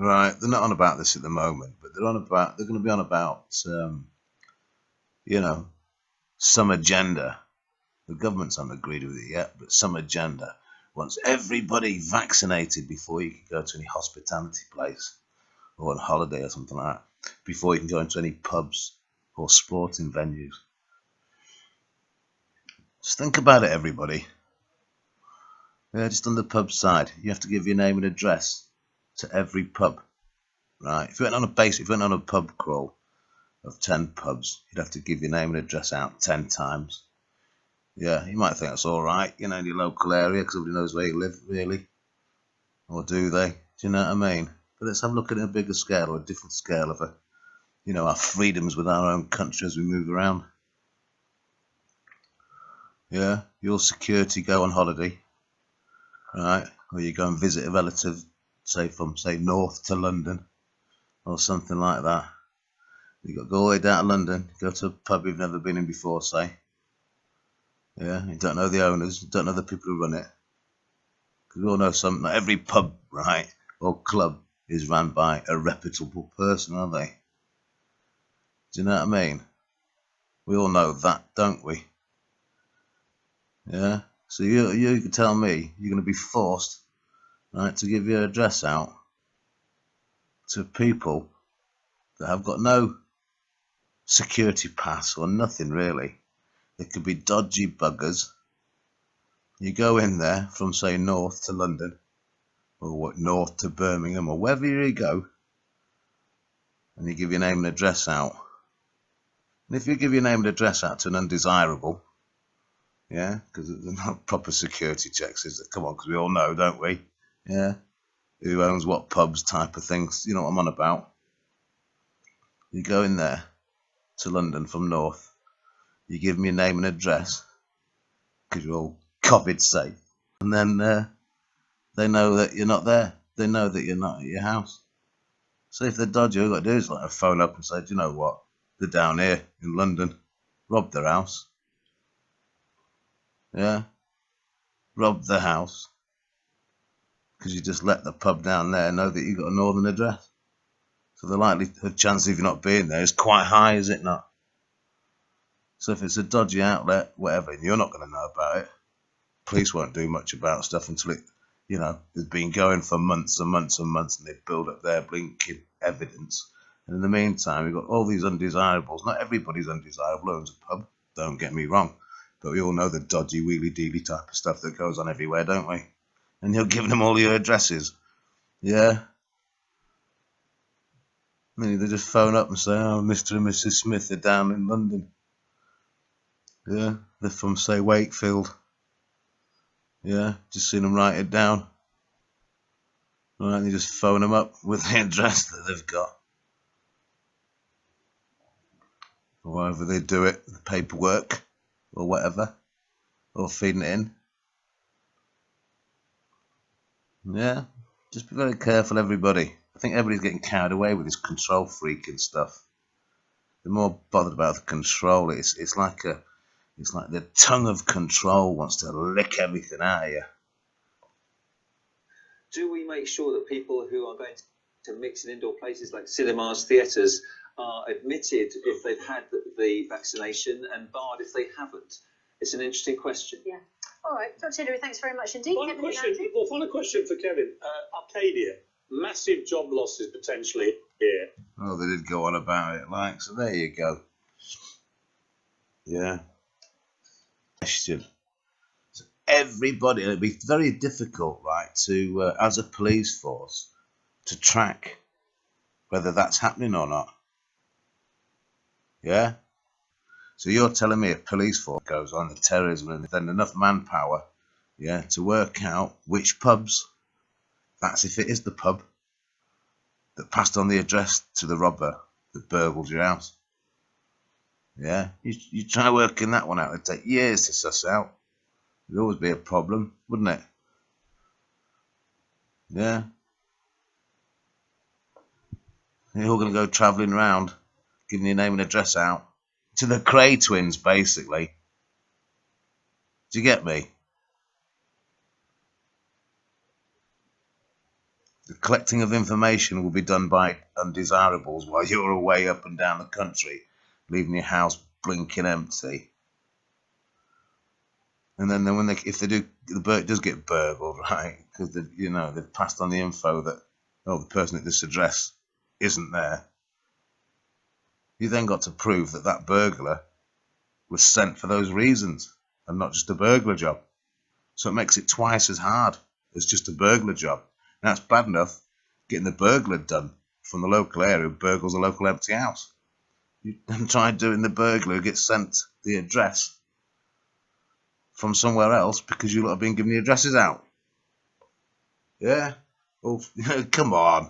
Right, they're not on about this at the moment, but they're going to be on about, you know, some agenda. The government's haven't agreed with it yet, but some agenda wants everybody vaccinated before you can go to any hospitality place or on holiday or something like that, before you can go into any pubs or sporting venues. Just think about it, everybody. Yeah, just on the pub side, you have to give your name and address to every pub, right? If you went on a pub crawl of 10 pubs, you'd have to give your name and address out 10 times. Yeah, you might think that's all right, you know, in your local area, because everybody knows where you live, really. Or do they? Do you know what I mean? But let's have a look at a bigger scale, or a different scale of our freedoms with our own country as we move around. Yeah, your security go on holiday, right? Or you go and visit a relative, say north to London, or something like that. You got to go all the way down to London, go to a pub you've never been in before, say. Yeah, you don't know the owners, you don't know the people who run it. Because we all know not every pub, right, or club is run by a reputable person, are they? Do you know what I mean? We all know that, don't we? Yeah. So you can tell me you're going to be forced, right, to give your address out to people that have got no security pass or nothing really. They could be dodgy buggers. You go in there from, say, north to London, or north to Birmingham, or wherever you go, and you give your name and address out. And if you give your name and address out to an undesirable, yeah, because there's not proper security checks, is there? Come on, because we all know, don't we? Yeah, who owns what pubs, type of things. You know what I'm on about. You go in there to London from north. You give them your name and address, because you're all COVID safe, and then they know that you're not there. They know that you're not at your house. So if they're dodgy, all you've got to do is like phone up and say, do you know what? They're down here in London. Rob their house. Yeah. Rob the house. Because you just let the pub down there know that you've got a northern address. So the likelihood chance of you not being there is quite high, is it not? So if it's a dodgy outlet, whatever, and you're not going to know about it, police won't do much about stuff until it, has been going for months and months and months, and they've built up their blinking evidence. And in the meantime, we've got all these undesirables. Not everybody's undesirable owns a pub, don't get me wrong. But we all know the dodgy, wheelie-dealy type of stuff that goes on everywhere, don't we? And you're giving them all your addresses. Yeah? They just phone up and say, oh, Mr. and Mrs. Smith are down in London. Yeah? They're from, say, Wakefield. Yeah? Just seen them write it down. Right, and you just phone them up with the address that they've got. Or however they do it, the paperwork, or whatever. Or feeding it in. Yeah? Just be very careful, everybody. I think everybody's getting carried away with this control freaking stuff. They're more bothered about the control. It's like the tongue of control wants to lick everything out of you. Do we make sure that people who are going to mix in indoor places like cinemas, theatres, are admitted if they've had the vaccination and barred if they haven't? It's an interesting question. Yeah. All right, Dr. Hillary, thanks very much indeed. Final question for Kevin. Arcadia, massive job losses potentially here. Oh, they did go on about it, so there you go. Yeah. Question. So everybody, it'd be very difficult, right, to as a police force, to track whether that's happening or not. Yeah. So you're telling me a police force goes on the terrorism and then enough manpower, yeah, to work out which pubs, that's if it is the pub that passed on the address to the robber that burgled your house. Yeah, you try working that one out. It'd take years to suss out. There'd always be a problem, wouldn't it? Yeah. You're all going to go travelling around, giving your name and address out to the Kray twins, basically. Do you get me? The collecting of information will be done by undesirables while you're away up and down the country, leaving your house blinking empty. And then when if the boat does get burgled, right, because they've passed on the info that the person at this address isn't there, you then got to prove that that burglar was sent for those reasons and not just a burglar job. So it makes it twice as hard as just a burglar job. Now it's bad enough getting the burglar done from the local area who burgles a local empty house. You then try doing the burglar who gets sent the address from somewhere else because you lot have been giving the addresses out. Yeah? Well, come on.